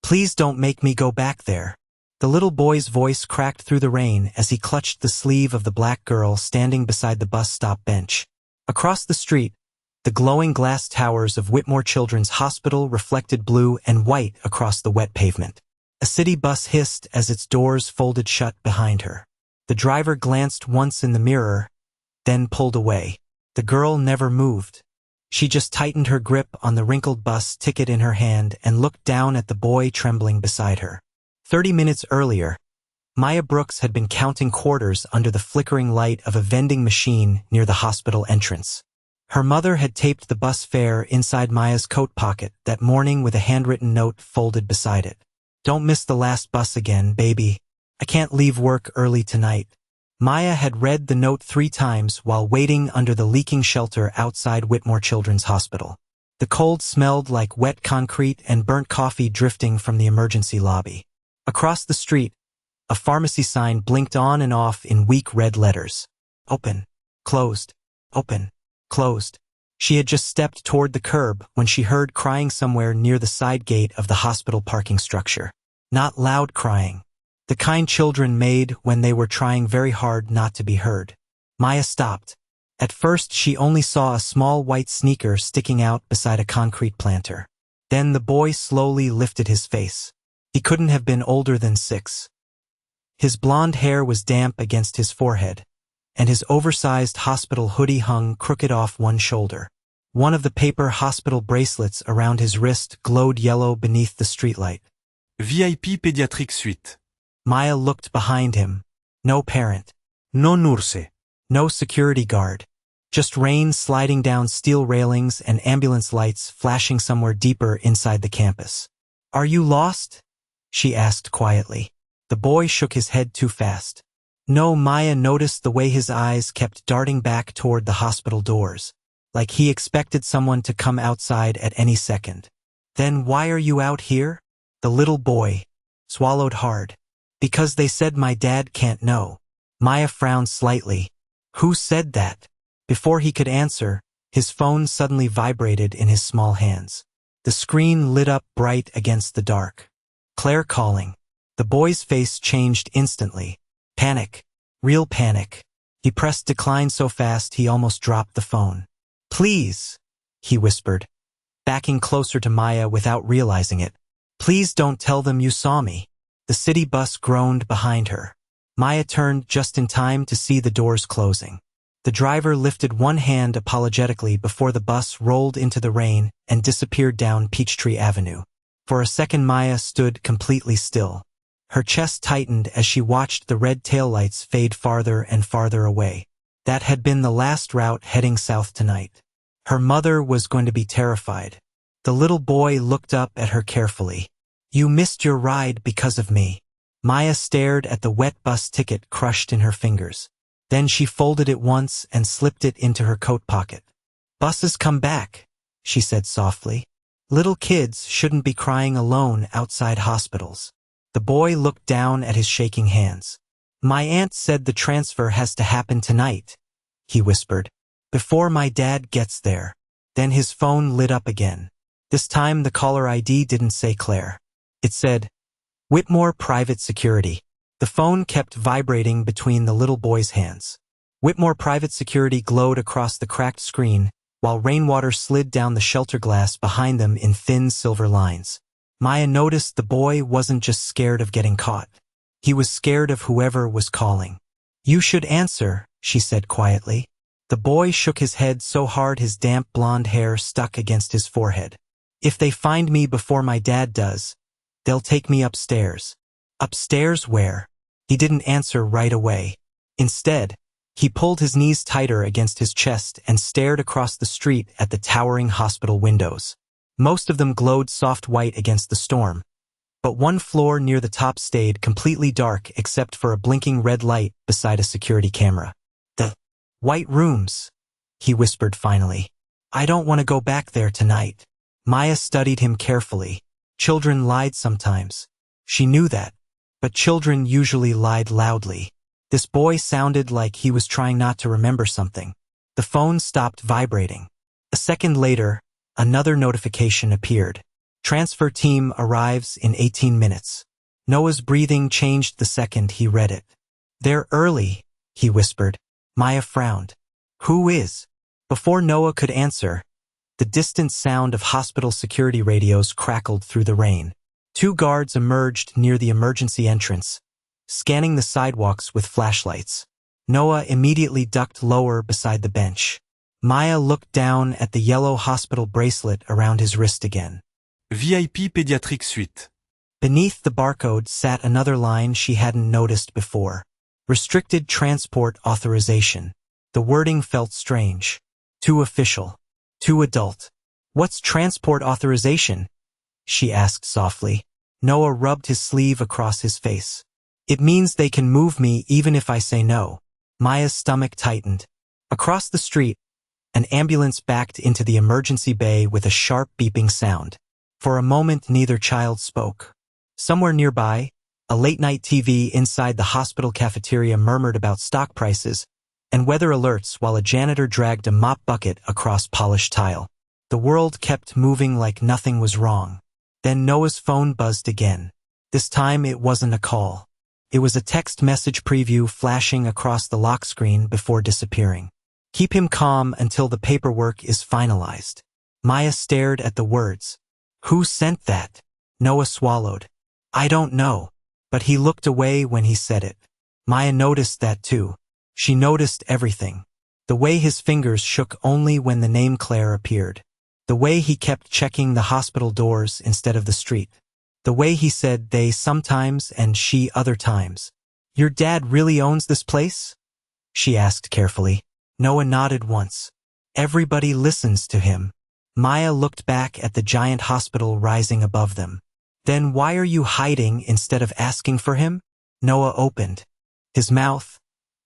Please don't make me go back there. The little boy's voice cracked through the rain as he clutched the sleeve of the black girl standing beside the bus stop bench. Across the street, the glowing glass towers of Whitmore Children's Hospital reflected blue and white across the wet pavement. A city bus hissed as its doors folded shut behind her. The driver glanced once in the mirror, then pulled away. The girl never moved. She just tightened her grip on the wrinkled bus ticket in her hand and looked down at the boy trembling beside her. 30 minutes earlier, Maya Brooks had been counting quarters under the flickering light of a vending machine near the hospital entrance. Her mother had taped the bus fare inside Maya's coat pocket that morning with a handwritten note folded beside it. Don't miss the last bus again, baby. I can't leave work early tonight. Maya had read the note 3 times while waiting under the leaking shelter outside Whitmore Children's Hospital. The cold smelled like wet concrete and burnt coffee drifting from the emergency lobby. Across the street, a pharmacy sign blinked on and off in weak red letters. Open, closed, open, closed. She had just stepped toward the curb when she heard crying somewhere near the side gate of the hospital parking structure. Not loud crying. The kind children made when they were trying very hard not to be heard. Maya stopped. At first, she only saw a small white sneaker sticking out beside a concrete planter. Then the boy slowly lifted his face. He couldn't have been older than 6. His blonde hair was damp against his forehead, and his oversized hospital hoodie hung crooked off one shoulder. One of the paper hospital bracelets around his wrist glowed yellow beneath the streetlight. VIP Pédiatrique Suite. Maya looked behind him. No parent. No nurse. No security guard. Just rain sliding down steel railings and ambulance lights flashing somewhere deeper inside the campus. Are you lost? She asked quietly. The boy shook his head too fast. No, Maya noticed the way his eyes kept darting back toward the hospital doors, like he expected someone to come outside at any second. Then why are you out here? The little boy swallowed hard. Because they said my dad can't know. Maya frowned slightly. Who said that? Before he could answer, his phone suddenly vibrated in his small hands. The screen lit up bright against the dark. Claire calling. The boy's face changed instantly. Panic. Real panic. He pressed decline so fast he almost dropped the phone. Please, he whispered, backing closer to Maya without realizing it. Please don't tell them you saw me. The city bus groaned behind her. Maya turned just in time to see the doors closing. The driver lifted one hand apologetically before the bus rolled into the rain and disappeared down Peachtree Avenue. For a second, Maya stood completely still. Her chest tightened as she watched the red taillights fade farther and farther away. That had been the last route heading south tonight. Her mother was going to be terrified. The little boy looked up at her carefully. You missed your ride because of me. Maya stared at the wet bus ticket crushed in her fingers. Then she folded it once and slipped it into her coat pocket. Buses come back, she said softly. Little kids shouldn't be crying alone outside hospitals. The boy looked down at his shaking hands. My aunt said the transfer has to happen tonight, he whispered. Before my dad gets there. Then his phone lit up again. This time the caller ID didn't say Claire. It said, Whitmore Private Security. The phone kept vibrating between the little boy's hands. Whitmore Private Security glowed across the cracked screen, while rainwater slid down the shelter glass behind them in thin silver lines. Maya noticed the boy wasn't just scared of getting caught. He was scared of whoever was calling. You should answer, she said quietly. The boy shook his head so hard his damp blonde hair stuck against his forehead. If they find me before my dad does, they'll take me upstairs. Upstairs where? He didn't answer right away. Instead, he pulled his knees tighter against his chest and stared across the street at the towering hospital windows. Most of them glowed soft white against the storm, but one floor near the top stayed completely dark except for a blinking red light beside a security camera. The white rooms, he whispered finally. I don't want to go back there tonight. Maya studied him carefully. Children lied sometimes. She knew that. But children usually lied loudly. This boy sounded like he was trying not to remember something. The phone stopped vibrating. A second later, another notification appeared. Transfer team arrives in 18 minutes. Noah's breathing changed the second he read it. They're early, he whispered. Maya frowned. Who is? Before Noah could answer, the distant sound of hospital security radios crackled through the rain. 2 guards emerged near the emergency entrance, scanning the sidewalks with flashlights. Noah immediately ducked lower beside the bench. Maya looked down at the yellow hospital bracelet around his wrist again. VIP Pédiatrique Suite. Beneath the barcode sat another line she hadn't noticed before. Restricted Transport Authorization. The wording felt strange. Too official. Too adult. What's transport authorization? She asked softly. Noah rubbed his sleeve across his face. It means they can move me even if I say no. Maya's stomach tightened. Across the street, an ambulance backed into the emergency bay with a sharp beeping sound. For a moment, neither child spoke. Somewhere nearby, a late-night TV inside the hospital cafeteria murmured about stock prices and weather alerts while a janitor dragged a mop bucket across polished tile. The world kept moving like nothing was wrong. Then Noah's phone buzzed again. This time it wasn't a call. It was a text message preview flashing across the lock screen before disappearing. Keep him calm until the paperwork is finalized. Maya stared at the words. Who sent that? Noah swallowed. I don't know. But he looked away when he said it. Maya noticed that too. She noticed everything. The way his fingers shook only when the name Claire appeared. The way he kept checking the hospital doors instead of the street. The way he said they sometimes and she other times. Your dad really owns this place? She asked carefully. Noah nodded once. Everybody listens to him. Maya looked back at the giant hospital rising above them. Then why are you hiding instead of asking for him? Noah opened his mouth,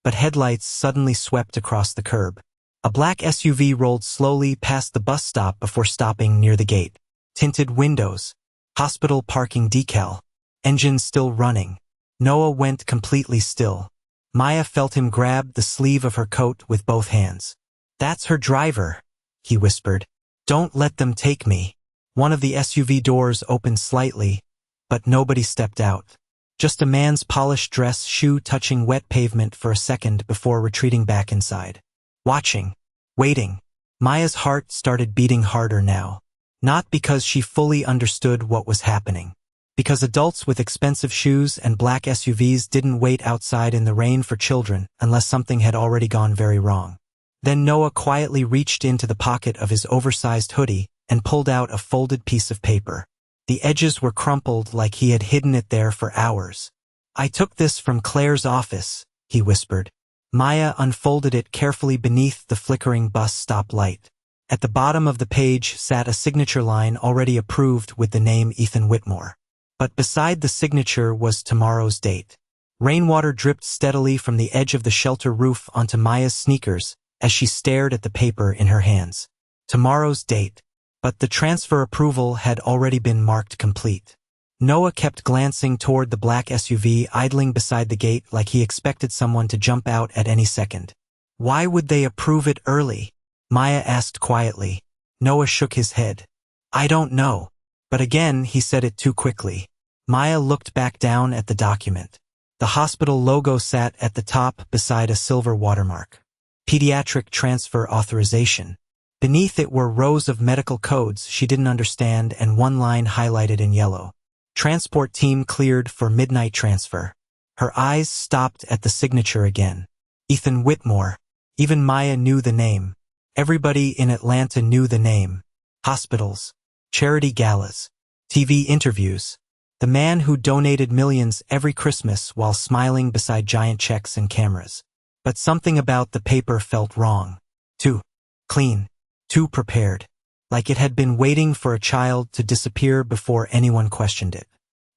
but headlights suddenly swept across the curb. A black SUV rolled slowly past the bus stop before stopping near the gate. Tinted windows, hospital parking decal, engine still running. Noah went completely still. Maya felt him grab the sleeve of her coat with both hands. That's her driver, he whispered. Don't let them take me. One of the SUV doors opened slightly, but nobody stepped out. Just a man's polished dress shoe touching wet pavement for a second before retreating back inside. Watching. Waiting. Maya's heart started beating harder now. Not because she fully understood what was happening. Because adults with expensive shoes and black SUVs didn't wait outside in the rain for children unless something had already gone very wrong. Then Noah quietly reached into the pocket of his oversized hoodie and pulled out a folded piece of paper. The edges were crumpled like he had hidden it there for hours. I took this from Claire's office, he whispered. Maya unfolded it carefully beneath the flickering bus stop light. At the bottom of the page sat a signature line already approved with the name Ethan Whitmore. But beside the signature was tomorrow's date. Rainwater dripped steadily from the edge of the shelter roof onto Maya's sneakers as she stared at the paper in her hands. Tomorrow's date. But the transfer approval had already been marked complete. Noah kept glancing toward the black SUV idling beside the gate like he expected someone to jump out at any second. Why would they approve it early? Maya asked quietly. Noah shook his head. I don't know. But again, he said it too quickly. Maya looked back down at the document. The hospital logo sat at the top beside a silver watermark. Pediatric Transfer Authorization. Beneath it were rows of medical codes she didn't understand and one line highlighted in yellow. Transport team cleared for midnight transfer. Her eyes stopped at the signature again. Ethan Whitmore. Even Maya knew the name. Everybody in Atlanta knew the name. Hospitals. Charity galas. TV interviews. The man who donated millions every Christmas while smiling beside giant checks and cameras. But something about the paper felt wrong. Too clean. Too prepared. Like it had been waiting for a child to disappear before anyone questioned it.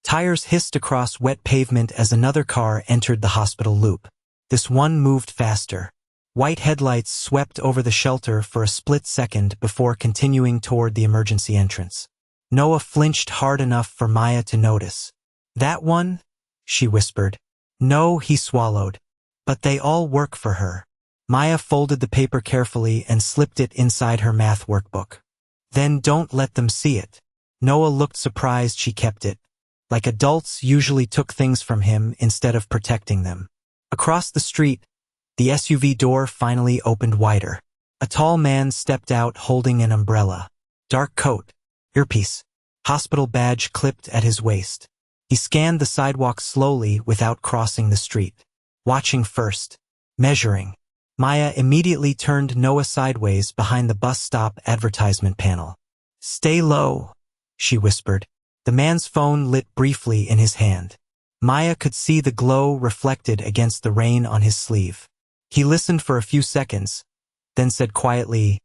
Tires hissed across wet pavement as another car entered the hospital loop. This one moved faster. White headlights swept over the shelter for a split second before continuing toward the emergency entrance. Noah flinched hard enough for Maya to notice. That one? She whispered. No, he swallowed. But they all work for her. Maya folded the paper carefully and slipped it inside her math workbook. Then don't let them see it. Noah looked surprised she kept it. Like adults usually took things from him instead of protecting them. Across the street, the SUV door finally opened wider. A tall man stepped out holding an umbrella. Dark coat, earpiece, hospital badge clipped at his waist. He scanned the sidewalk slowly without crossing the street. Watching first. Measuring. Maya immediately turned Noah sideways behind the bus stop advertisement panel. "Stay low," she whispered. The man's phone lit briefly in his hand. Maya could see the glow reflected against the rain on his sleeve. He listened for a few seconds, then said quietly,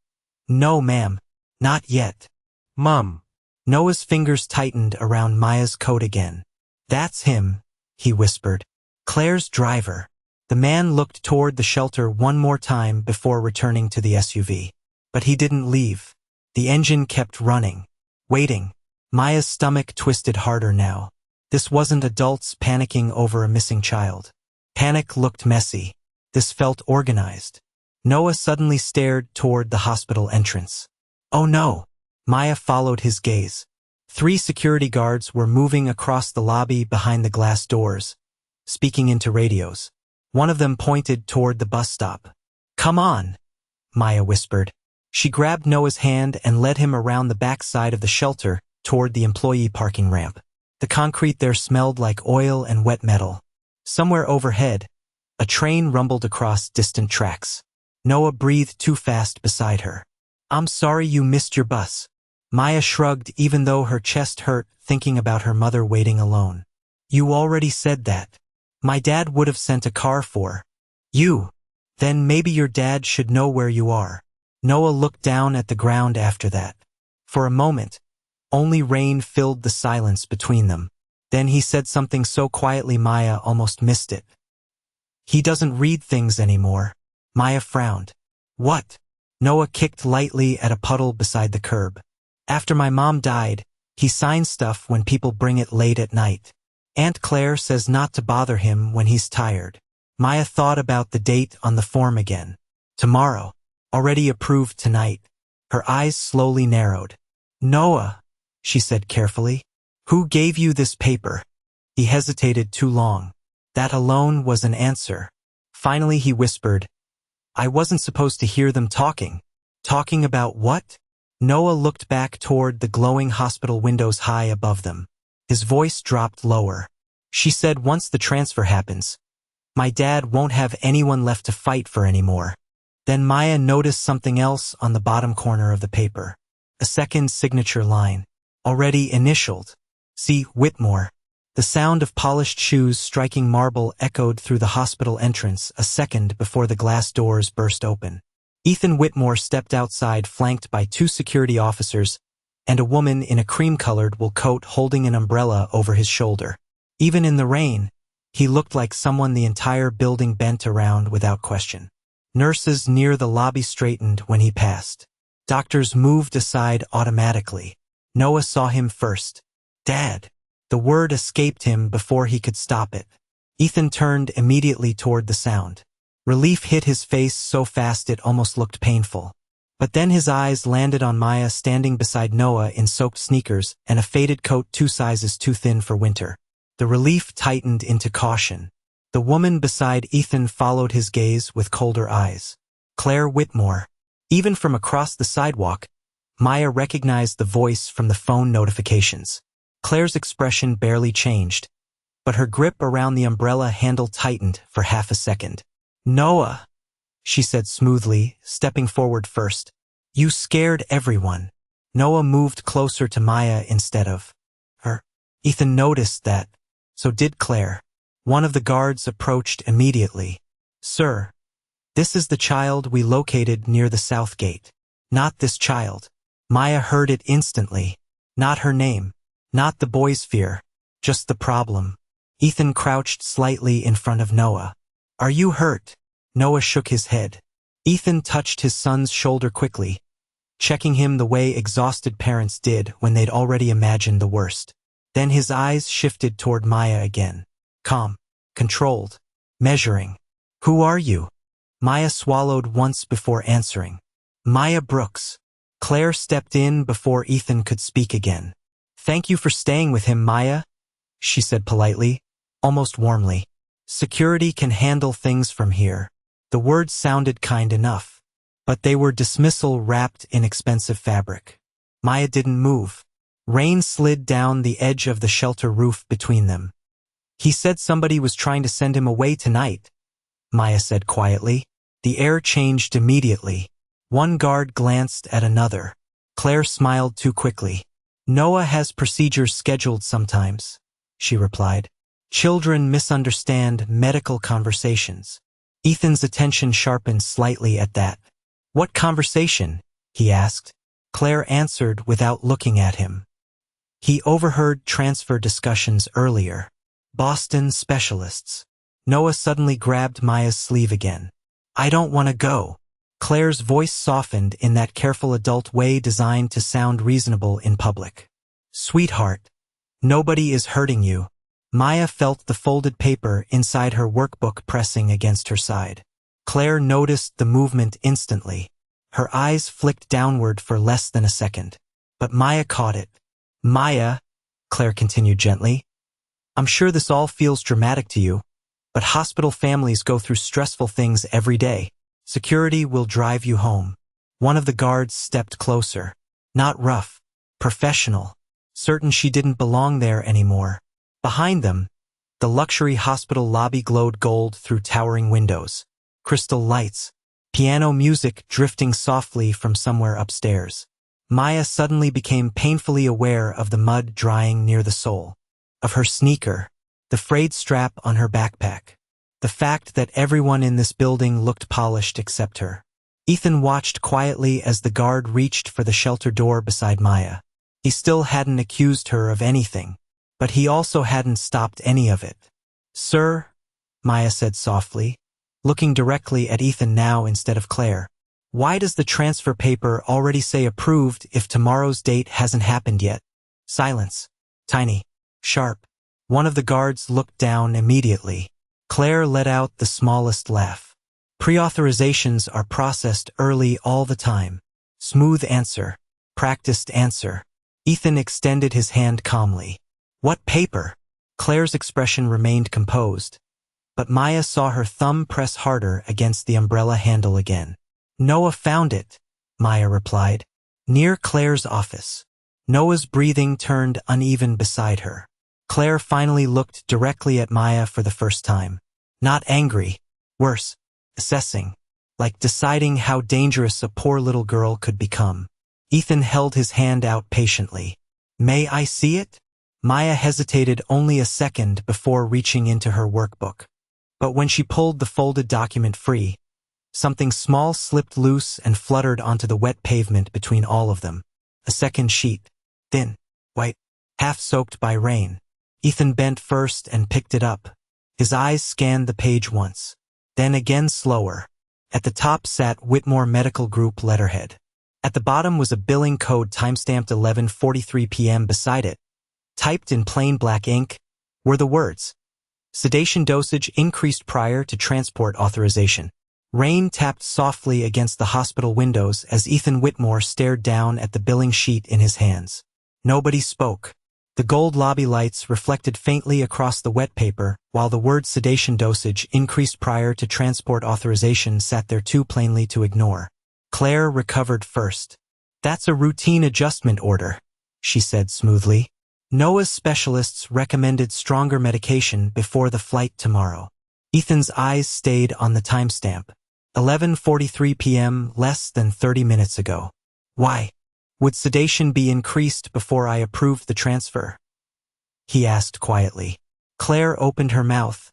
"No, ma'am, not yet." Mom. Noah's fingers tightened around Maya's coat again. "That's him," he whispered. "Claire's driver." The man looked toward the shelter one more time before returning to the SUV. But he didn't leave. The engine kept running, waiting. Maya's stomach twisted harder now. This wasn't adults panicking over a missing child. Panic looked messy. This felt organized. Noah suddenly stared toward the hospital entrance. "Oh no!" Maya followed his gaze. 3 security guards were moving across the lobby behind the glass doors, speaking into radios. One of them pointed toward the bus stop. "Come on," Maya whispered. She grabbed Noah's hand and led him around the back side of the shelter toward the employee parking ramp. The concrete there smelled like oil and wet metal. Somewhere overhead, a train rumbled across distant tracks. Noah breathed too fast beside her. "I'm sorry you missed your bus." Maya shrugged even though her chest hurt thinking about her mother waiting alone. "You already said that. My dad would have sent a car for you. Then maybe your dad should know where you are." Noah looked down at the ground after that. For a moment, only rain filled the silence between them. Then he said something so quietly Maya almost missed it. "He doesn't read things anymore." Maya frowned. "What?" Noah kicked lightly at a puddle beside the curb. "After my mom died, he signs stuff when people bring it late at night. Aunt Claire says not to bother him when he's tired." Maya thought about the date on the form again. Tomorrow. Already approved tonight. Her eyes slowly narrowed. "Noah," she said carefully, "who gave you this paper?" He hesitated too long. That alone was an answer. Finally he whispered, "I wasn't supposed to hear them talking." "Talking about what?" Noah looked back toward the glowing hospital windows high above them. His voice dropped lower. "She said once the transfer happens, my dad won't have anyone left to fight for anymore." Then Maya noticed something else on the bottom corner of the paper. A second signature line. Already initialed. "C. Whitmore." The sound of polished shoes striking marble echoed through the hospital entrance a second before the glass doors burst open. Ethan Whitmore stepped outside flanked by 2 security officers and a woman in a cream-colored wool coat holding an umbrella over his shoulder. Even in the rain, he looked like someone the entire building bent around without question. Nurses near the lobby straightened when he passed. Doctors moved aside automatically. Noah saw him first. "Dad." The word escaped him before he could stop it. Ethan turned immediately toward the sound. Relief hit his face so fast it almost looked painful. But then his eyes landed on Maya standing beside Noah in soaked sneakers and a faded coat 2 sizes too thin for winter. The relief tightened into caution. The woman beside Ethan followed his gaze with colder eyes. Claire Whitmore. Even from across the sidewalk, Maya recognized the voice from the phone notifications. Claire's expression barely changed, but her grip around the umbrella handle tightened for half a second. "Noah," she said smoothly, stepping forward first. "You scared everyone." Noah moved closer to Maya instead of her. Ethan noticed that. So did Claire. One of the guards approached immediately. "Sir, this is the child we located near the south gate." "Not this child." Maya heard it instantly. Not her name. Not the boy's fear. Just the problem. Ethan crouched slightly in front of Noah. "Are you hurt?" Noah shook his head. Ethan touched his son's shoulder quickly, checking him the way exhausted parents did when they'd already imagined the worst. Then his eyes shifted toward Maya again. Calm. Controlled. Measuring. "Who are you?" Maya swallowed once before answering. "Maya Brooks." Claire stepped in before Ethan could speak again. Thank you for staying with him, Maya, she said politely, almost warmly. Security can handle things from here. The words sounded kind enough, but they were dismissal wrapped in expensive fabric. Maya didn't move. Rain slid down the edge of the shelter roof between them. He said somebody was trying to send him away tonight, Maya said quietly. The air changed immediately. One guard glanced at another. Claire smiled too quickly. Noah has procedures scheduled sometimes, she replied. Children misunderstand medical conversations. Ethan's attention sharpened slightly at that. What conversation? He asked. Claire answered without looking at him. He overheard transfer discussions earlier. Boston specialists. Noah suddenly grabbed Maya's sleeve again. I don't want to go. Claire's voice softened in that careful adult way designed to sound reasonable in public. Sweetheart, nobody is hurting you. Maya felt the folded paper inside her workbook pressing against her side. Claire noticed the movement instantly. Her eyes flicked downward for less than a second. But Maya caught it. Maya, Claire continued gently, I'm sure this all feels dramatic to you, but hospital families go through stressful things every day. Security will drive you home. One of the guards stepped closer. Not rough, professional, certain she didn't belong there anymore. Behind them, the luxury hospital lobby glowed gold through towering windows. Crystal lights, piano music drifting softly from somewhere upstairs. Maya suddenly became painfully aware of the mud drying near the sole of her sneaker, the frayed strap on her backpack, the fact that everyone in this building looked polished except her. Ethan watched quietly as the guard reached for the shelter door beside Maya. He still hadn't accused her of anything, but he also hadn't stopped any of it. Sir, Maya said softly, looking directly at Ethan now instead of Claire. Why does the transfer paper already say approved if tomorrow's date hasn't happened yet? Silence. Tiny. Sharp. One of the guards looked down immediately. Claire let out the smallest laugh. Pre-authorizations are processed early all the time. Smooth answer. Practiced answer. Ethan extended his hand calmly. What paper? Claire's expression remained composed, but Maya saw her thumb press harder against the umbrella handle again. Noah found it, Maya replied. Near Claire's office. Noah's breathing turned uneven beside her. Claire finally looked directly at Maya for the first time. Not angry. Worse. Assessing. Like deciding how dangerous a poor little girl could become. Ethan held his hand out patiently. May I see it? Maya hesitated only a second before reaching into her workbook. But when she pulled the folded document free, something small slipped loose and fluttered onto the wet pavement between all of them. A second sheet. Thin. White. Half-soaked by rain. Ethan bent first and picked it up. His eyes scanned the page once. Then again slower. At the top sat Whitmore Medical Group letterhead. At the bottom was a billing code timestamped 11:43 p.m. beside it. Typed in plain black ink were the words. Sedation dosage increased prior to transport authorization. Rain tapped softly against the hospital windows as Ethan Whitmore stared down at the billing sheet in his hands. Nobody spoke. The gold lobby lights reflected faintly across the wet paper, while the word sedation dosage increased prior to transport authorization sat there too plainly to ignore. Claire recovered first. That's a routine adjustment order, she said smoothly. Noah's specialists recommended stronger medication before the flight tomorrow. Ethan's eyes stayed on the timestamp. 11:43 p.m., less than 30 minutes ago. Why? Would sedation be increased before I approved the transfer? He asked quietly. Claire opened her mouth,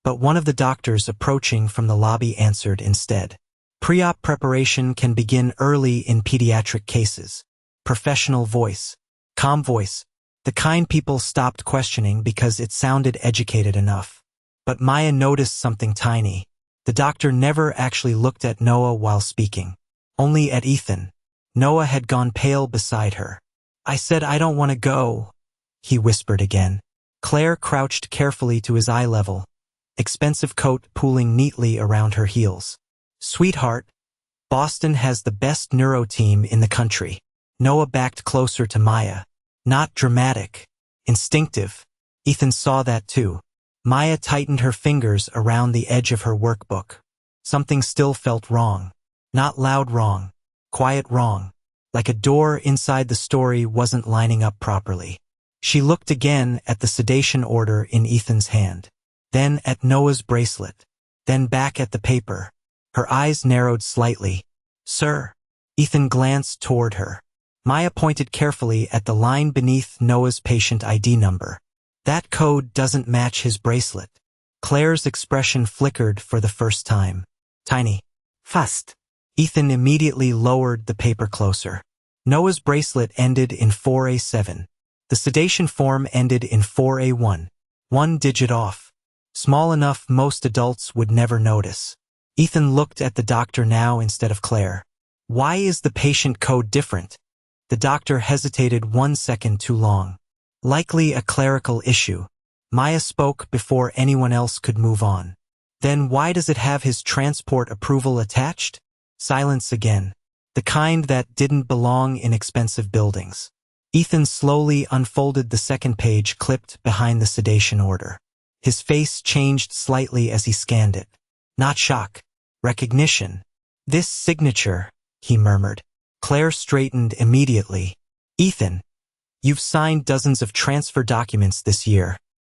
but one of the doctors approaching from the lobby answered instead. Pre-op preparation can begin early in pediatric cases. Professional voice. Calm voice. The kind people stopped questioning because it sounded educated enough. But Maya noticed something tiny. The doctor never actually looked at Noah while speaking. Only at Ethan. Noah had gone pale beside her. I said I don't want to go, he whispered again. Claire crouched carefully to his eye level, expensive coat pooling neatly around her heels. Sweetheart, Boston has the best neuro team in the country. Noah backed closer to Maya. Not dramatic. Instinctive. Ethan saw that too. Maya tightened her fingers around the edge of her workbook. Something still felt wrong. Not loud wrong. Quiet wrong. Like a door inside the story wasn't lining up properly. She looked again at the sedation order in Ethan's hand. Then at Noah's bracelet. Then back at the paper. Her eyes narrowed slightly. "Sir." Ethan glanced toward her. Maya pointed carefully at the line beneath Noah's patient ID number. "That code doesn't match his bracelet." Claire's expression flickered for the first time. "Tiny. Fast." Ethan immediately lowered the paper closer. Noah's bracelet ended in 4A7. The sedation form ended in 4A1. 1 digit off. Small enough most adults would never notice. Ethan looked at the doctor now instead of Claire. "Why is the patient code different?" The doctor hesitated 1 second too long. "Likely a clerical issue." Maya spoke before anyone else could move on. "Then why does it have his transport approval attached?" Silence again. The kind that didn't belong in expensive buildings. Ethan slowly unfolded the second page clipped behind the sedation order. His face changed slightly as he scanned it. Not shock. Recognition. "This signature," he murmured. Claire straightened immediately. "Ethan, you've signed dozens of transfer documents this year."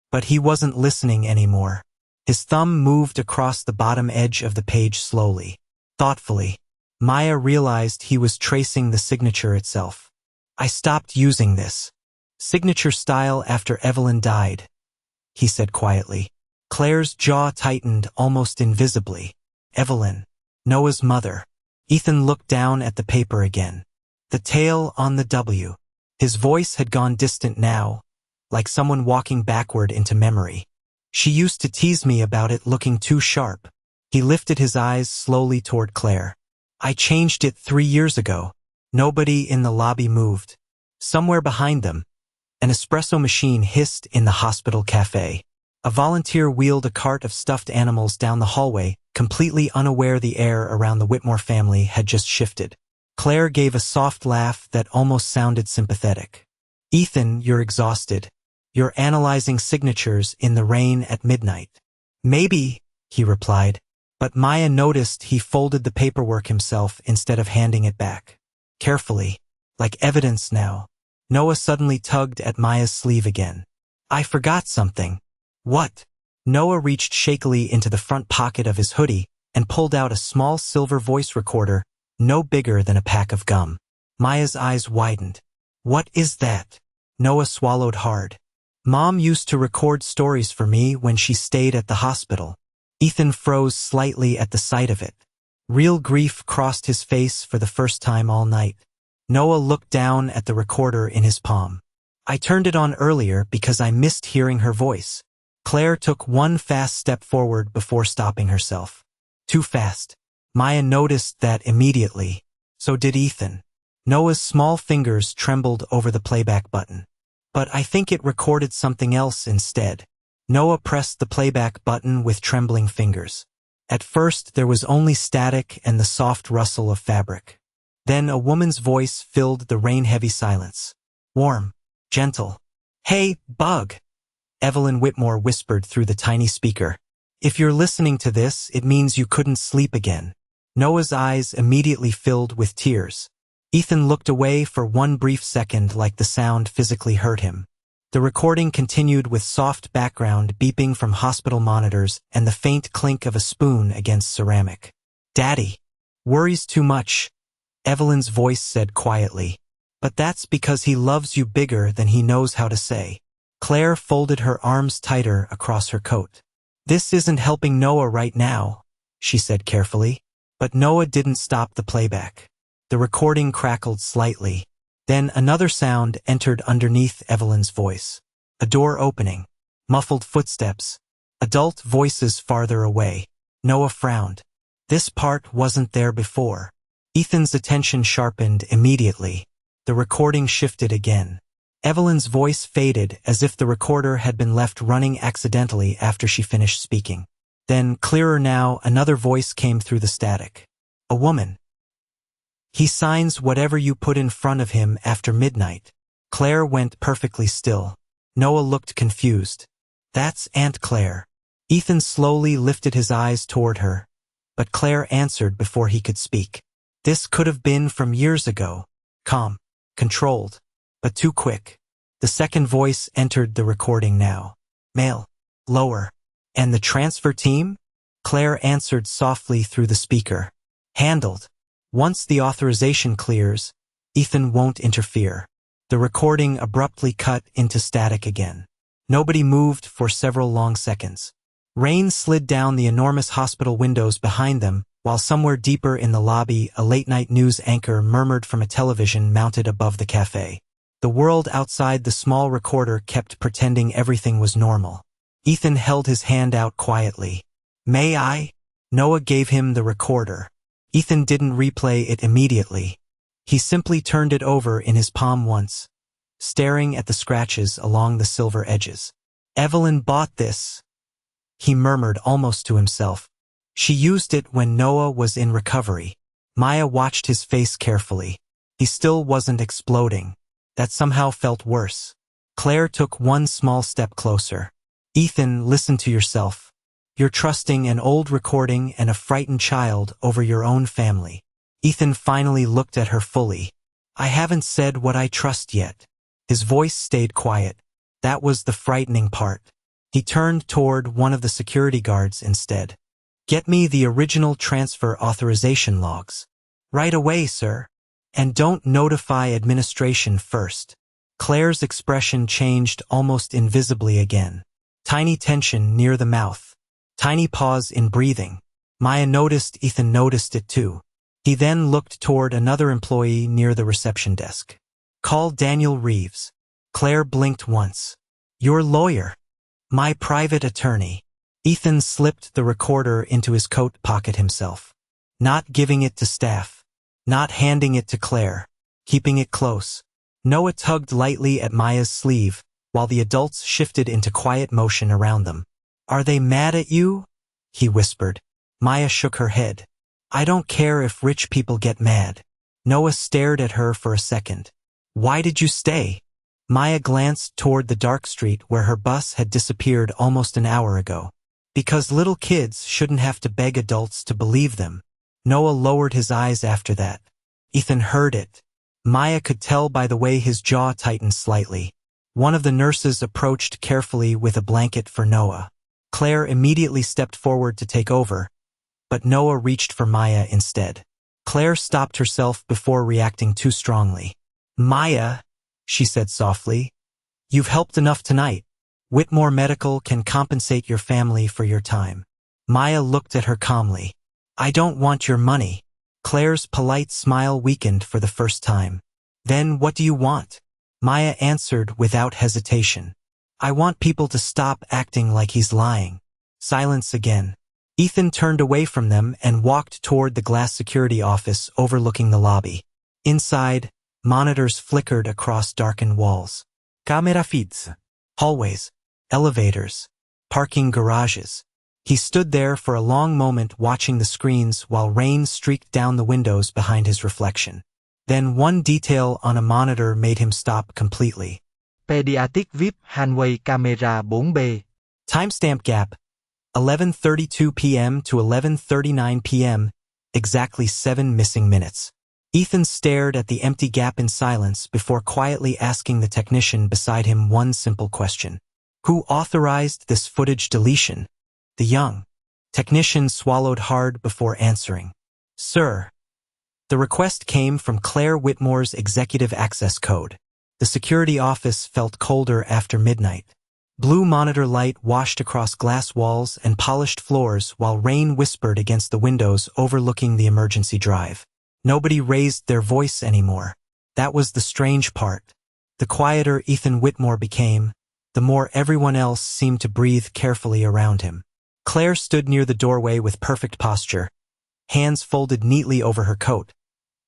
But he wasn't listening anymore. His thumb moved across the bottom edge of the page slowly. Thoughtfully. Maya realized he was tracing the signature itself. "I stopped using this signature style after Evelyn died," he said quietly. Claire's jaw tightened almost invisibly. Evelyn. Noah's mother. Ethan looked down at the paper again. The tail on the W. His voice had gone distant now, like someone walking backward into memory. "She used to tease me about it looking too sharp." He lifted his eyes slowly toward Claire. "I changed it 3 years ago." Nobody in the lobby moved. Somewhere behind them, an espresso machine hissed in the hospital cafe. A volunteer wheeled a cart of stuffed animals down the hallway, completely unaware the air around the Whitmore family had just shifted. Claire gave a soft laugh that almost sounded sympathetic. "Ethan, you're exhausted. You're analyzing signatures in the rain at midnight." "Maybe," he replied. But Maya noticed he folded the paperwork himself instead of handing it back. Carefully. Like evidence now. Noah suddenly tugged at Maya's sleeve again. "I forgot something." "What?" Noah reached shakily into the front pocket of his hoodie and pulled out a small silver voice recorder, no bigger than a pack of gum. Maya's eyes widened. "What is that?" Noah swallowed hard. "Mom used to record stories for me when she stayed at the hospital." Ethan froze slightly at the sight of it. Real grief crossed his face for the first time all night. Noah looked down at the recorder in his palm. "I turned it on earlier because I missed hearing her voice." Claire took one fast step forward before stopping herself. Too fast. Maya noticed that immediately. So did Ethan. Noah's small fingers trembled over the playback button. "But I think it recorded something else instead." Noah pressed the playback button with trembling fingers. At first, there was only static and the soft rustle of fabric. Then a woman's voice filled the rain-heavy silence. Warm. Gentle. "Hey, Bug!" Evelyn Whitmore whispered through the tiny speaker. "If you're listening to this, it means you couldn't sleep again." Noah's eyes immediately filled with tears. Ethan looked away for one brief second like the sound physically hurt him. The recording continued with soft background beeping from hospital monitors and the faint clink of a spoon against ceramic. "Daddy worries too much," Evelyn's voice said quietly. "But that's because he loves you bigger than he knows how to say." Claire folded her arms tighter across her coat. "This isn't helping Noah right now," she said carefully. But Noah didn't stop the playback. The recording crackled slightly. Then another sound entered underneath Evelyn's voice. A door opening. Muffled footsteps. Adult voices farther away. Noah frowned. This part wasn't there before. Ethan's attention sharpened immediately. The recording shifted again. Evelyn's voice faded as if the recorder had been left running accidentally after she finished speaking. Then, clearer now, another voice came through the static. A woman. "He signs whatever you put in front of him after midnight." Claire went perfectly still. Noah looked confused. That's Aunt Claire. Ethan slowly lifted his eyes toward her, but Claire answered before he could speak. This could have been from years ago. Calm, controlled, but too quick. The second voice entered the recording now. Male. Lower. And the transfer team? Claire answered softly through the speaker. Handled. Once the authorization clears, Ethan won't interfere. The recording abruptly cut into static again. Nobody moved for several long seconds. Rain slid down the enormous hospital windows behind them, while somewhere deeper in the lobby a late-night news anchor murmured from a television mounted above the cafe. The world outside the small recorder kept pretending everything was normal. Ethan held his hand out quietly. May I? Noah gave him the recorder. Ethan didn't replay it immediately. He simply turned it over in his palm once, staring at the scratches along the silver edges. Evelyn bought this, he murmured almost to himself. She used it when Noah was in recovery. Maya watched his face carefully. He still wasn't exploding. That somehow felt worse. Claire took one small step closer. Ethan, listen to yourself. You're trusting an old recording and a frightened child over your own family. Ethan finally looked at her fully. I haven't said what I trust yet. His voice stayed quiet. That was the frightening part. He turned toward one of the security guards instead. Get me the original transfer authorization logs. Right away, sir. And don't notify administration first. Claire's expression changed almost invisibly again. Tiny tension near the mouth. Tiny pause in breathing. Maya noticed Ethan noticed it too. He then looked toward another employee near the reception desk. Call Daniel Reeves. Claire blinked once. Your lawyer. My private attorney. Ethan slipped the recorder into his coat pocket himself. Not giving it to staff. Not handing it to Claire. Keeping it close. Noah tugged lightly at Maya's sleeve, while the adults shifted into quiet motion around them. Are they mad at you? He whispered. Maya shook her head. I don't care if rich people get mad. Noah stared at her for a second. Why did you stay? Maya glanced toward the dark street where her bus had disappeared almost an hour ago. Because little kids shouldn't have to beg adults to believe them. Noah lowered his eyes after that. Ethan heard it. Maya could tell by the way his jaw tightened slightly. One of the nurses approached carefully with a blanket for Noah. Claire immediately stepped forward to take over, but Noah reached for Maya instead. Claire stopped herself before reacting too strongly. Maya, she said softly, you've helped enough tonight. Whitmore Medical can compensate your family for your time. Maya looked at her calmly. I don't want your money. Claire's polite smile weakened for the first time. Then what do you want? Maya answered without hesitation. I want people to stop acting like he's lying. Silence again. Ethan turned away from them and walked toward the glass security office overlooking the lobby. Inside, monitors flickered across darkened walls. Camera feeds. Hallways. Elevators. Parking garages. He stood there for a long moment watching the screens while rain streaked down the windows behind his reflection. Then one detail on a monitor made him stop completely. Pediatric VIP Hanway Camera 4B. Timestamp gap. 11:32 p.m. to 11:39 p.m. Exactly 7 missing minutes. Ethan stared at the empty gap in silence before quietly asking the technician beside him one simple question. Who authorized this footage deletion? The young technician swallowed hard before answering. Sir. The request came from Claire Whitmore's executive access code. The security office felt colder after midnight. Blue monitor light washed across glass walls and polished floors while rain whispered against the windows overlooking the emergency drive. Nobody raised their voice anymore. That was the strange part. The quieter Ethan Whitmore became, the more everyone else seemed to breathe carefully around him. Claire stood near the doorway with perfect posture, hands folded neatly over her coat,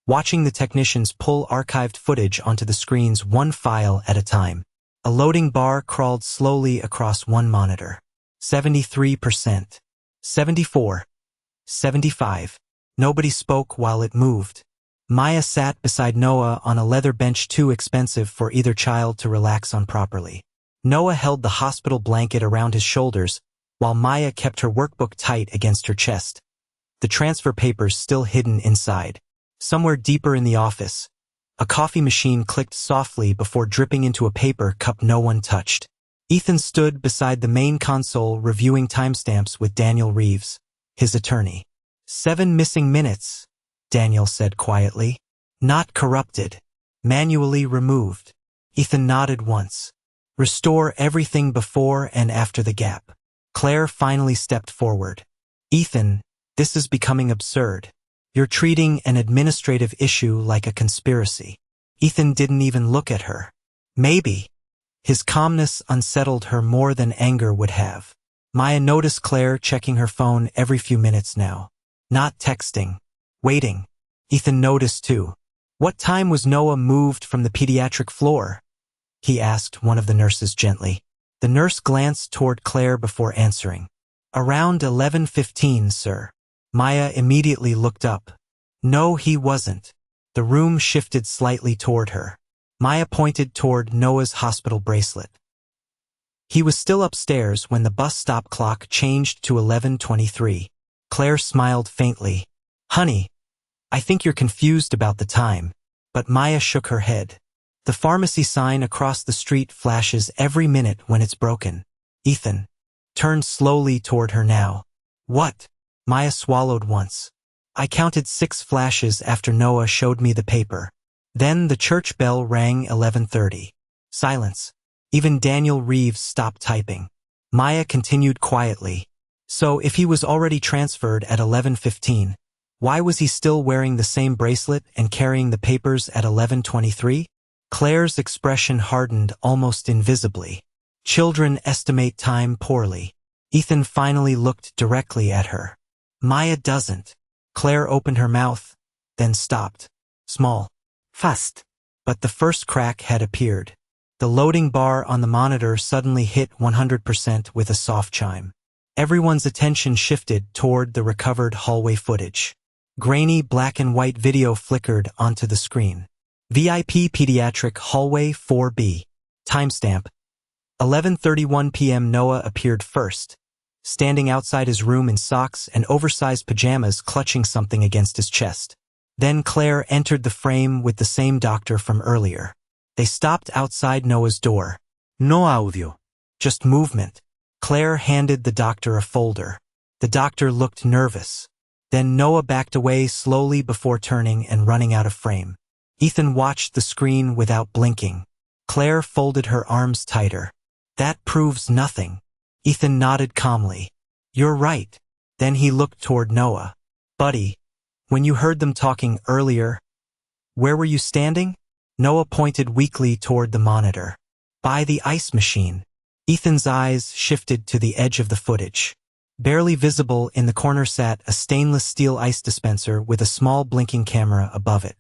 watching the technicians pull archived footage onto the screens one file at a time. A loading bar crawled slowly across one monitor. 73%. 74. 75. Nobody spoke while it moved. Maya sat beside Noah on a leather bench too expensive for either child to relax on properly. Noah held the hospital blanket around his shoulders, while Maya kept her workbook tight against her chest, the transfer papers still hidden inside. Somewhere deeper in the office, a coffee machine clicked softly before dripping into a paper cup no one touched. Ethan stood beside the main console reviewing timestamps with Daniel Reeves, his attorney. 7 missing minutes, Daniel said quietly. Not corrupted. Manually removed. Ethan nodded once. Restore everything before and after the gap. Claire finally stepped forward. Ethan, this is becoming absurd. You're treating an administrative issue like a conspiracy. Ethan didn't even look at her. Maybe. His calmness unsettled her more than anger would have. Maya noticed Claire checking her phone every few minutes now. Not texting. Waiting. Ethan noticed too. What time was Noah moved from the pediatric floor? He asked one of the nurses gently. The nurse glanced toward Claire before answering. Around 11:15, sir. Maya immediately looked up. No, he wasn't. The room shifted slightly toward her. Maya pointed toward Noah's hospital bracelet. He was still upstairs when the bus stop clock changed to 11:23. Claire smiled faintly. Honey, I think you're confused about the time. But Maya shook her head. The pharmacy sign across the street flashes every minute when it's broken. Ethan turned slowly toward her now. What? Maya swallowed once. I counted 6 flashes after Noah showed me the paper. Then the church bell rang 11:30. Silence. Even Daniel Reeves stopped typing. Maya continued quietly. So if he was already transferred at 11:15, why was he still wearing the same bracelet and carrying the papers at 11:23? Claire's expression hardened almost invisibly. Children estimate time poorly. Ethan finally looked directly at her. Maya doesn't. Claire opened her mouth, then stopped. Small. Fast. But the first crack had appeared. The loading bar on the monitor suddenly hit 100% with a soft chime. Everyone's attention shifted toward the recovered hallway footage. Grainy black and white video flickered onto the screen. VIP Pediatric Hallway 4B. Timestamp. 11:31 p.m. Noah appeared first, standing outside his room in socks and oversized pajamas clutching something against his chest. Then Claire entered the frame with the same doctor from earlier. They stopped outside Noah's door. No audio. Just movement. Claire handed the doctor a folder. The doctor looked nervous. Then Noah backed away slowly before turning and running out of frame. Ethan watched the screen without blinking. Claire folded her arms tighter. That proves nothing. Ethan nodded calmly. You're right. Then he looked toward Noah. Buddy, when you heard them talking earlier, where were you standing? Noah pointed weakly toward the monitor. By the ice machine. Ethan's eyes shifted to the edge of the footage. Barely visible in the corner sat a stainless steel ice dispenser with a small blinking camera above it.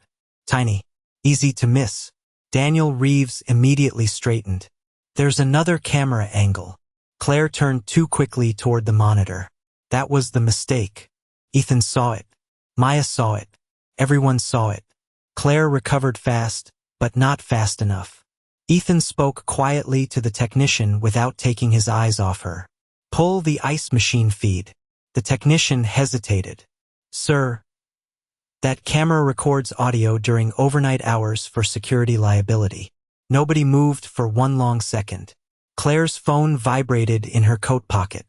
Tiny. Easy to miss. Daniel Reeves immediately straightened. There's another camera angle. Claire turned too quickly toward the monitor. That was the mistake. Ethan saw it. Maya saw it. Everyone saw it. Claire recovered fast, but not fast enough. Ethan spoke quietly to the technician without taking his eyes off her. Pull the ice machine feed. The technician hesitated. Sir, that camera records audio during overnight hours for security liability. Nobody moved for one long second. Claire's phone vibrated in her coat pocket.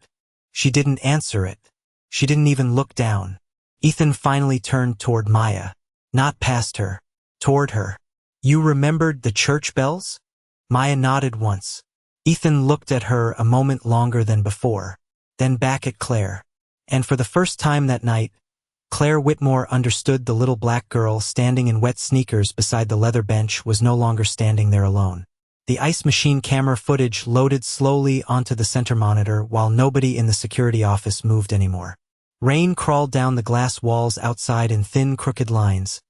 She didn't answer it. She didn't even look down. Ethan finally turned toward Maya. Not past her. Toward her. You remembered the church bells? Maya nodded once. Ethan looked at her a moment longer than before, then back at Claire. And for the first time that night, Claire Whitmore understood the little black girl standing in wet sneakers beside the leather bench was no longer standing there alone. The ice machine camera footage loaded slowly onto the center monitor while nobody in the security office moved anymore. Rain crawled down the glass walls outside in thin, crooked lines,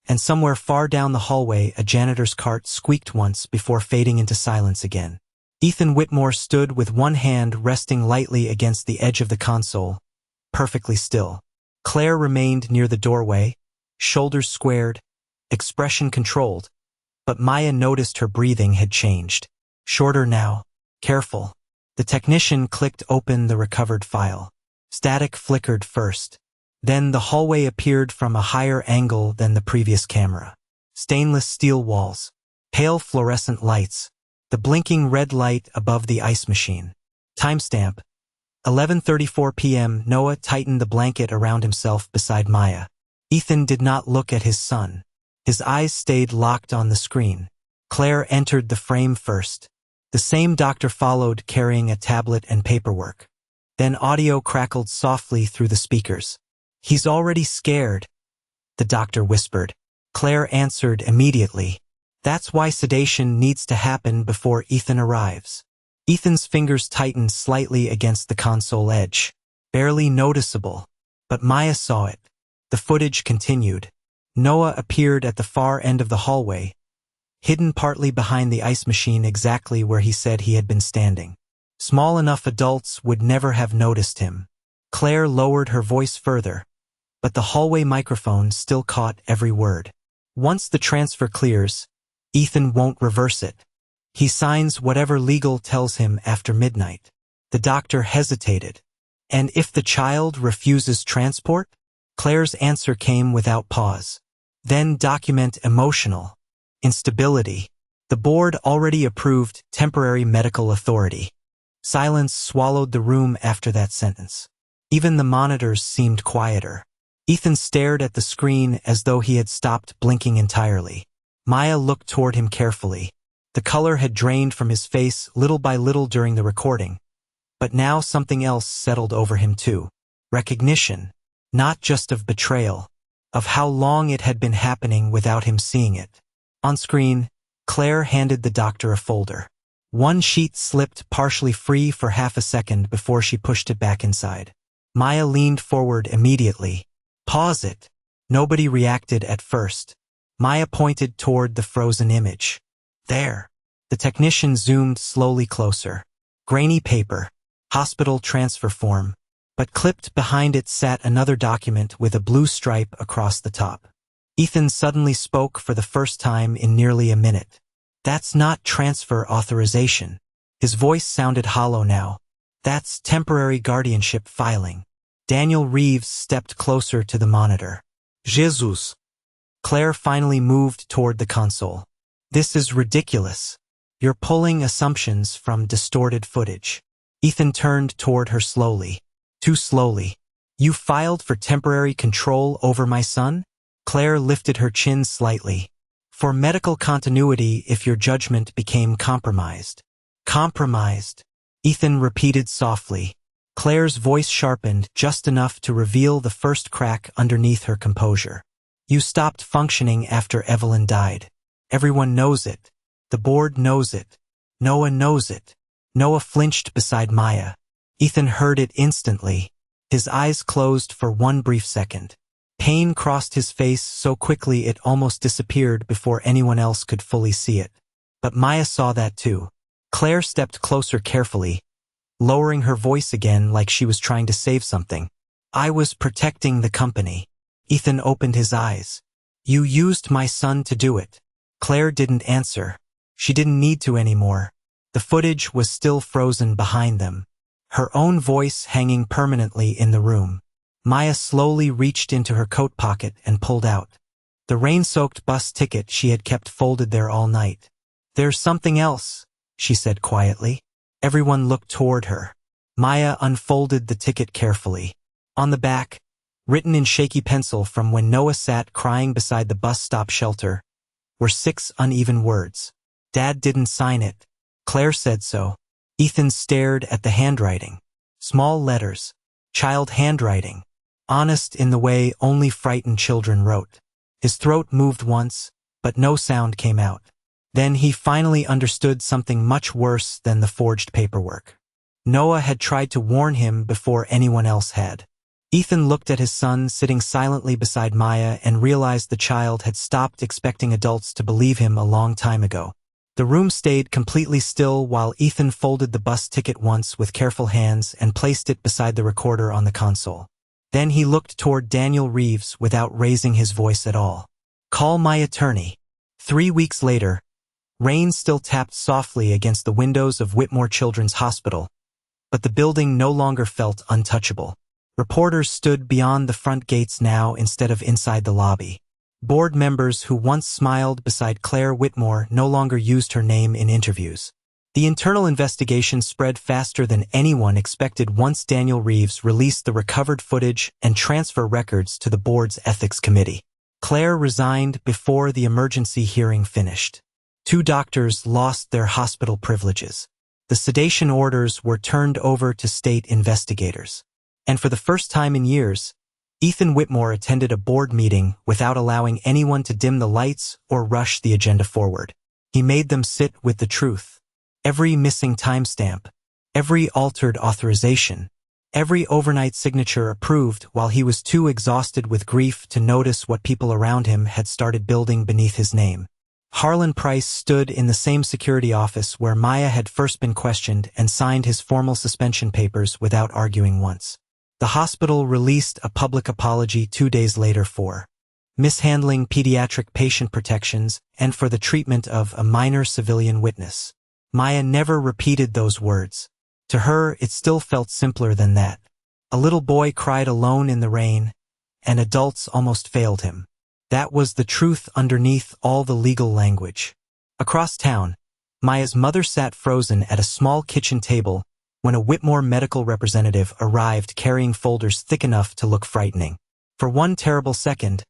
and somewhere far down the hallway a janitor's cart squeaked once before fading into silence again. Ethan Whitmore stood with one hand resting lightly against the edge of the console, perfectly still. Claire remained near the doorway, shoulders squared, expression controlled, but Maya noticed her breathing had changed. Shorter now. Careful. The technician clicked open the recovered file. Static flickered first. Then the hallway appeared from a higher angle than the previous camera. Stainless steel walls. Pale fluorescent lights. The blinking red light above the ice machine. Timestamp. 11:34 p.m. Noah tightened the blanket around himself beside Maya. Ethan did not look at his son. His eyes stayed locked on the screen. Claire entered the frame first. The same doctor followed, carrying a tablet and paperwork. Then audio crackled softly through the speakers. "He's already scared," the doctor whispered. Claire answered immediately. "That's why sedation needs to happen before Ethan arrives." Ethan's fingers tightened slightly against the console edge. Barely noticeable. But Maya saw it. The footage continued. Noah appeared at the far end of the hallway, hidden partly behind the ice machine exactly where he said he had been standing. Small enough adults would never have noticed him. Claire lowered her voice further, but the hallway microphone still caught every word. "Once the transfer clears, Ethan won't reverse it. He signs whatever legal tells him after midnight." The doctor hesitated. "And if the child refuses transport?" Claire's answer came without pause. "Then document emotional instability. The board already approved temporary medical authority." Silence swallowed the room after that sentence. Even the monitors seemed quieter. Ethan stared at the screen as though he had stopped blinking entirely. Maya looked toward him carefully. The color had drained from his face little by little during the recording, but now something else settled over him too. Recognition, not just of betrayal, of how long it had been happening without him seeing it. On screen, Claire handed the doctor a folder. One sheet slipped partially free for half a second before she pushed it back inside. Maya leaned forward immediately. "Pause it." Nobody reacted at first. Maya pointed toward the frozen image. "There." The technician zoomed slowly closer. Grainy paper. Hospital transfer form. But clipped behind it sat another document with a blue stripe across the top. Ethan suddenly spoke for the first time in nearly a minute. "That's not transfer authorization." His voice sounded hollow now. "That's temporary guardianship filing." Daniel Reeves stepped closer to the monitor. "Jesus." Claire finally moved toward the console. "This is ridiculous. You're pulling assumptions from distorted footage." Ethan turned toward her slowly. Too slowly. "You filed for temporary control over my son?" Claire lifted her chin slightly. "For medical continuity if your judgment became compromised." "Compromised," Ethan repeated softly. Claire's voice sharpened just enough to reveal the first crack underneath her composure. "You stopped functioning after Evelyn died. Everyone knows it. The board knows it. Noah knows it." Noah flinched beside Maya. Ethan heard it instantly. His eyes closed for one brief second. Pain crossed his face so quickly it almost disappeared before anyone else could fully see it. But Maya saw that too. Claire stepped closer carefully, lowering her voice again like she was trying to save something. "I was protecting the company." Ethan opened his eyes. "You used my son to do it." Claire didn't answer. She didn't need to anymore. The footage was still frozen behind them, her own voice hanging permanently in the room. Maya slowly reached into her coat pocket and pulled out the rain-soaked bus ticket she had kept folded there all night. "There's something else," she said quietly. Everyone looked toward her. Maya unfolded the ticket carefully. On the back, written in shaky pencil from when Noah sat crying beside the bus stop shelter, were 6 uneven words. "Dad didn't sign it. Claire said so." Ethan stared at the handwriting. Small letters. Child handwriting. Honest in the way only frightened children wrote. His throat moved once, but no sound came out. Then he finally understood something much worse than the forged paperwork. Noah had tried to warn him before anyone else had. Ethan looked at his son sitting silently beside Maya and realized the child had stopped expecting adults to believe him a long time ago. The room stayed completely still while Ethan folded the bus ticket once with careful hands and placed it beside the recorder on the console. Then he looked toward Daniel Reeves without raising his voice at all. Call my attorney. 3 weeks later, rain still tapped softly against the windows of Whitmore Children's Hospital, but the building no longer felt untouchable. Reporters stood beyond the front gates now instead of inside the lobby. Board members who once smiled beside Claire Whitmore no longer used her name in interviews. The internal investigation spread faster than anyone expected once Daniel Reeves released the recovered footage and transfer records to the board's ethics committee. Claire resigned before the emergency hearing finished. 2 doctors lost their hospital privileges. The sedation orders were turned over to state investigators. And for the first time in years, Ethan Whitmore attended a board meeting without allowing anyone to dim the lights or rush the agenda forward. He made them sit with the truth. Every missing timestamp, every altered authorization, every overnight signature approved while he was too exhausted with grief to notice what people around him had started building beneath his name. Harlan Price stood in the same security office where Maya had first been questioned and signed his formal suspension papers without arguing once. The hospital released a public apology 2 days later for mishandling pediatric patient protections and for the treatment of a minor civilian witness. Maya never repeated those words. To her, it still felt simpler than that. A little boy cried alone in the rain, and adults almost failed him. That was the truth underneath all the legal language. Across town, Maya's mother sat frozen at a small kitchen table when a Whitmore medical representative arrived carrying folders thick enough to look frightening. For one terrible second,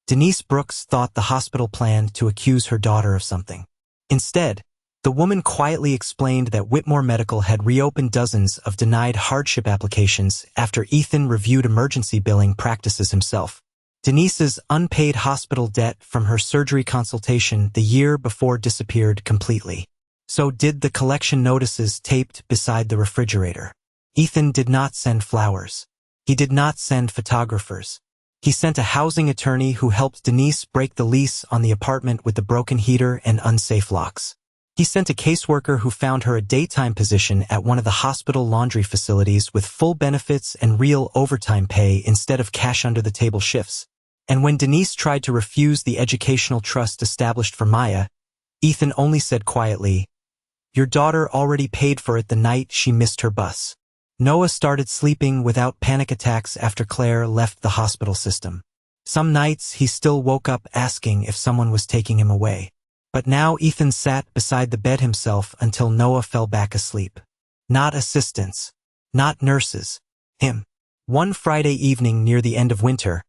Denise Brooks thought the hospital planned to accuse her daughter of something. Instead, the woman quietly explained that Whitmore Medical had reopened dozens of denied hardship applications after Ethan reviewed emergency billing practices himself. Denise's unpaid hospital debt from her surgery consultation the year before disappeared completely. So did the collection notices taped beside the refrigerator. Ethan did not send flowers. He did not send photographers. He sent a housing attorney who helped Denise break the lease on the apartment with the broken heater and unsafe locks. He sent a caseworker who found her a daytime position at one of the hospital laundry facilities with full benefits and real overtime pay instead of cash under the table shifts. And when Denise tried to refuse the educational trust established for Maya, Ethan only said quietly, "Your daughter already paid for it the night she missed her bus." Noah started sleeping without panic attacks after Claire left the hospital system. Some nights he still woke up asking if someone was taking him away. But now Ethan sat beside the bed himself until Noah fell back asleep. Not assistants. Not nurses. Him. One Friday evening near the end of winter,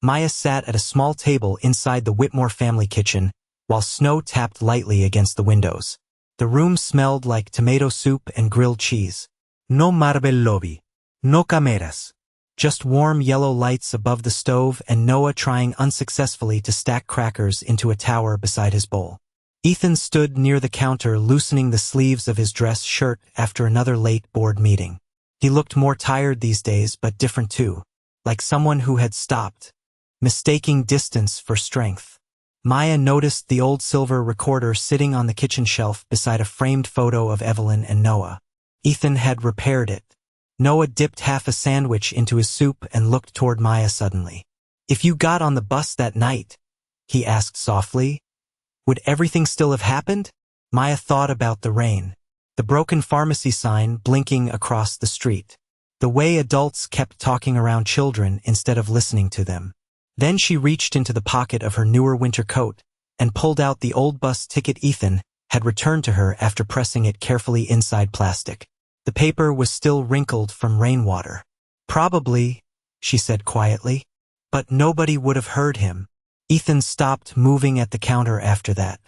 Maya sat at a small table inside the Whitmore family kitchen while snow tapped lightly against the windows. The room smelled like tomato soup and grilled cheese. No marble lobby. No cameras. Just warm yellow lights above the stove and Noah trying unsuccessfully to stack crackers into a tower beside his bowl. Ethan stood near the counter loosening the sleeves of his dress shirt after another late board meeting. He looked more tired these days, but different too, like someone who had stopped, mistaking distance for strength. Maya noticed the old silver recorder sitting on the kitchen shelf beside a framed photo of Evelyn and Noah. Ethan had repaired it. Noah dipped half a sandwich into his soup and looked toward Maya suddenly. "If you got on the bus that night," he asked softly, "would everything still have happened?" Maya thought about the rain, the broken pharmacy sign blinking across the street, the way adults kept talking around children instead of listening to them. Then she reached into the pocket of her newer winter coat and pulled out the old bus ticket Ethan had returned to her after pressing it carefully inside plastic. The paper was still wrinkled from rainwater. "Probably," she said quietly, but nobody would have heard him. Ethan stopped moving at the counter after that.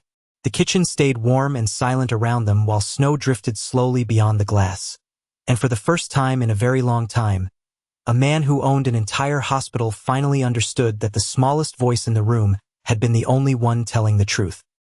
The kitchen stayed warm and silent around them while snow drifted slowly beyond the glass. And for the first time in a very long time, a man who owned an entire hospital finally understood that the smallest voice in the room had been the only one telling the truth.